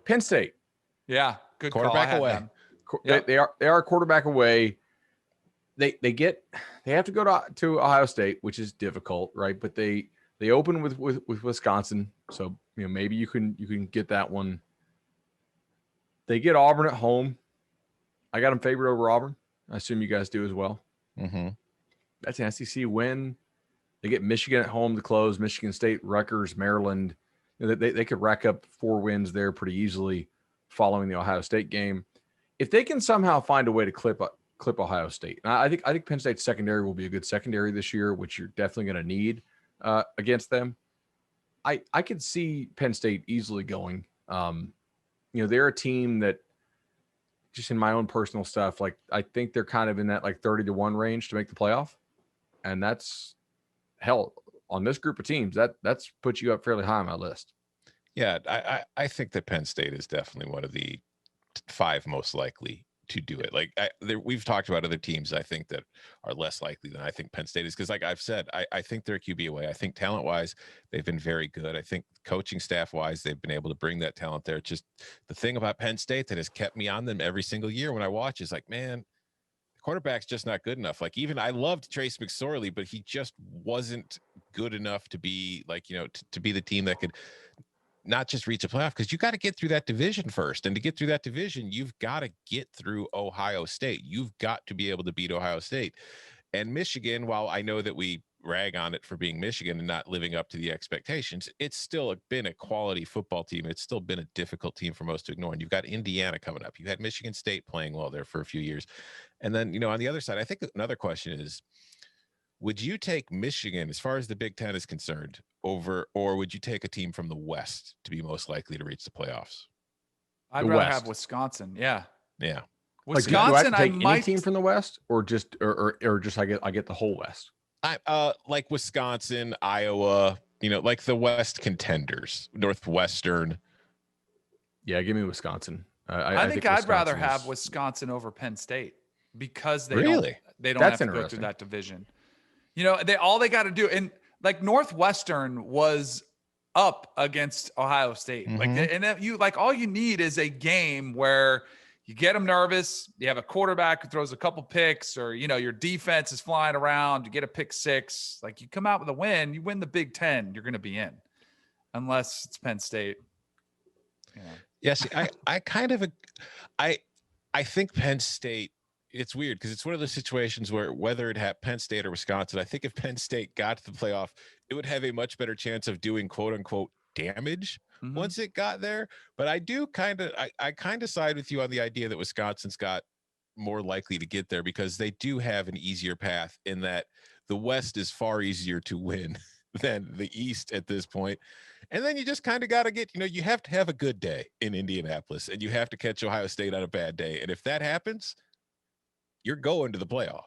Penn State. Yeah, good quarterback call. away. Yep. They are a quarterback away. They have to go to Ohio State, which is difficult, right? But they open with Wisconsin, so maybe you can get that one. They get Auburn at home. I got them favored over Auburn. I assume you guys do as well. Mm-hmm. That's an SEC win. They get Michigan at home to close. Michigan State, Rutgers, Maryland. They could rack up 4 wins there pretty easily following the Ohio State game. If they can somehow find a way to clip Ohio State, and I think Penn State's secondary will be a good secondary this year, which you're definitely going to need against them. I could see Penn State easily going. They're a team that, just in my own personal stuff, like I think they're kind of in that like 30-1 range to make the playoff, and that's hell on this group of teams. That's put you up fairly high on my list. Yeah, I think that Penn State is definitely one of the 5 most likely to do it. Like we've talked about other teams I think that are less likely than I think Penn State is, because like I've said, I think they're QB away. I think talent wise they've been very good. I think coaching staff wise they've been able to bring that talent there. Just the thing about Penn State that has kept me on them every single year when I watch is like, man, the quarterback's just not good enough. Like even I loved Trace McSorley, but he just wasn't good enough to be like, to be the team that could not just reach a playoff, because you got to get through that division first. And to get through that division, you've got to get through Ohio State. You've got to be able to beat Ohio State. And Michigan, while I know that we rag on it for being Michigan and not living up to the expectations, it's still been a quality football team. It's still been a difficult team for most to ignore. And you've got Indiana coming up. You had Michigan State playing well there for a few years. And then, on the other side, I think another question is, would you take Michigan, as far as the Big Ten is concerned, or would you take a team from the West to be most likely to reach the playoffs? I'd rather have Wisconsin. Yeah. Yeah. Wisconsin, like, do I take any team from the West, or just I get the whole West? I like Wisconsin, Iowa, like the West contenders, Northwestern. Yeah, give me Wisconsin. I think I'd rather have Wisconsin over Penn State, because they don't have to go through that division. All they got to do, and like Northwestern was up against Ohio State. Mm-hmm. All you need is a game where you get them nervous. You have a quarterback who throws a couple picks, or, your defense is flying around. You get a pick 6, like you come out with a win, you win the Big Ten, you're going to be in, unless it's Penn State. Yes. I think Penn State, it's weird because it's one of those situations where whether it had Penn State or Wisconsin, I think if Penn State got to the playoff, it would have a much better chance of doing quote unquote damage once it got there. But I do kind of side with you on the idea that Wisconsin's got more likely to get there, because they do have an easier path in that the West is far easier to win than the East at this point. And then you just kind of got to get, you have to have a good day in Indianapolis, and you have to catch Ohio State on a bad day. And if that happens, you're going to the playoff.